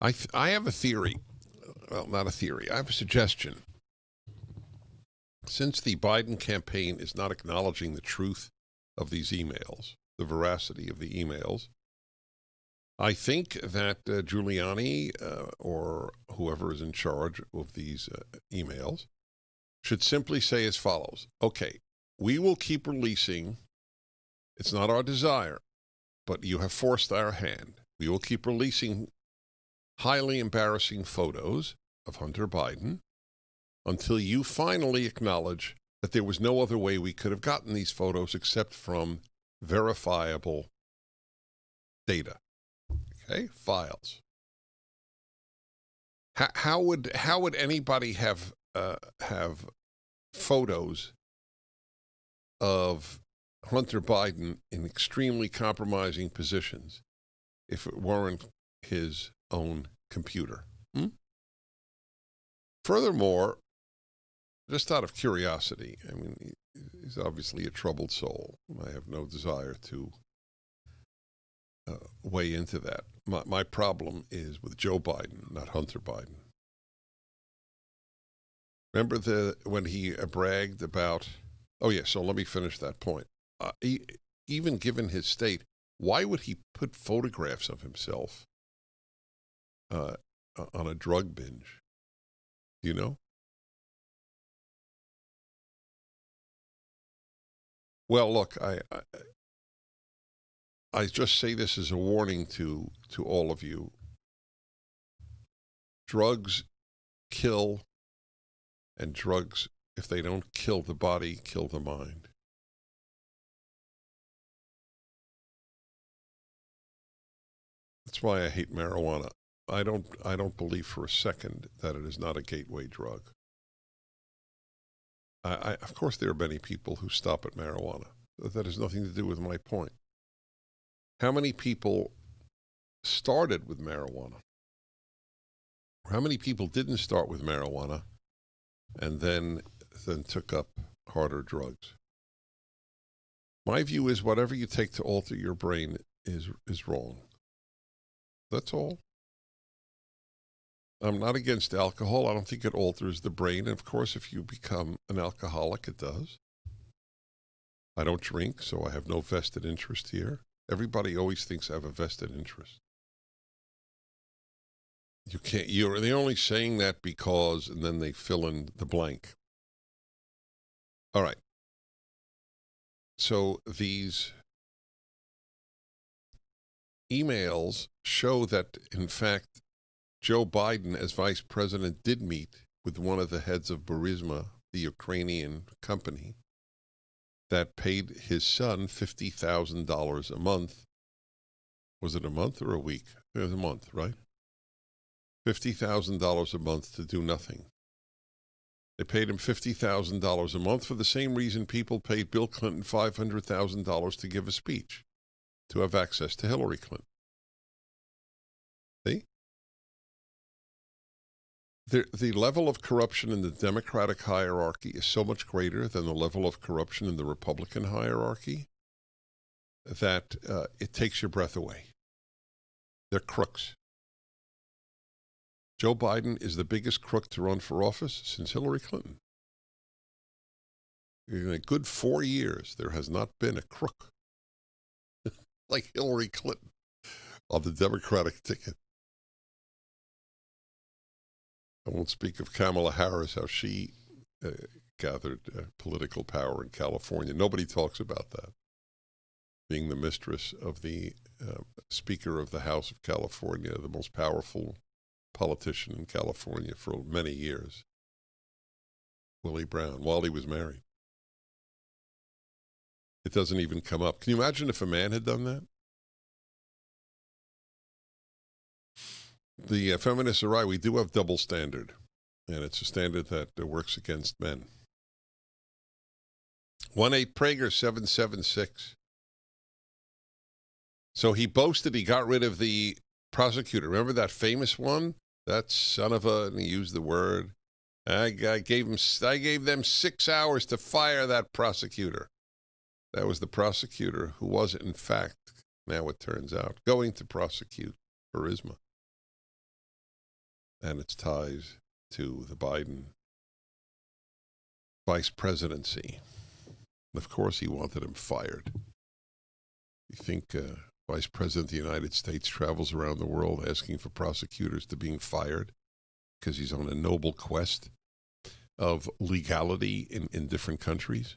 I have a theory. Well, not a theory. I have a suggestion. Since the Biden campaign is not acknowledging the truth of these emails, the veracity of the emails, I think that Giuliani or whoever is in charge of these emails should simply say as follows. Okay, we will keep releasing. It's not our desire, but you have forced our hand. We will keep releasing highly embarrassing photos of Hunter Biden until you finally acknowledge that there was no other way we could have gotten these photos except from verifiable data. Okay, files. How would anybody have photos of Hunter Biden in extremely compromising positions if it weren't his own computer? Furthermore, just out of curiosity, I mean, he's obviously a troubled soul. I have no desire to weigh into that. My problem is with Joe Biden, not Hunter Biden. Remember when he bragged about, oh yeah, so let me finish that point. Even given his state, why would he put photographs of himself on a drug binge? Do you know? Well, look, I just say this as a warning to all of you. Drugs kill, and drugs, if they don't kill the body, kill the mind. That's why I hate marijuana. I don't believe for a second that it is not a gateway drug. Of course, there are many people who stop at marijuana. That has nothing to do with my point. How many people started with marijuana? How many people didn't start with marijuana and then took up harder drugs? My view is whatever you take to alter your brain is wrong. That's all. I'm not against alcohol. I don't think it alters the brain. And of course, if you become an alcoholic, it does. I don't drink, so I have no vested interest here. Everybody always thinks I have a vested interest. They're only saying that because, and then they fill in the blank. All right. So these emails show that, in fact, Joe Biden, as vice president, did meet with one of the heads of Burisma, the Ukrainian company, that paid his son $50,000 a month. Was it a month or a week? It was a month, right? $50,000 a month to do nothing. They paid him $50,000 a month for the same reason people paid Bill Clinton $500,000 to give a speech, to have access to Hillary Clinton. See? The level of corruption in the Democratic hierarchy is so much greater than the level of corruption in the Republican hierarchy that it takes your breath away. They're crooks. Joe Biden is the biggest crook to run for office since Hillary Clinton. In a good 4 years, there has not been a crook like Hillary Clinton on the Democratic ticket. I won't speak of Kamala Harris, how she gathered political power in California. Nobody talks about that. Being the mistress of the Speaker of the House of California, the most powerful politician in California for many years, Willie Brown, while he was married. It doesn't even come up. Can you imagine if a man had done that? The feminists are right. We do have double standard, and it's a standard that works against men. 1-8-PRAGER-776. So he boasted he got rid of the prosecutor. Remember that famous one? That son of a, and he used the word. I gave them 6 hours to fire that prosecutor. That was the prosecutor who was, in fact, now it turns out, going to prosecute Burisma. and its ties to the Biden vice presidency. Of course, he wanted him fired. You think Vice President of the United States travels around the world asking for prosecutors to being fired because he's on a noble quest of legality in different countries?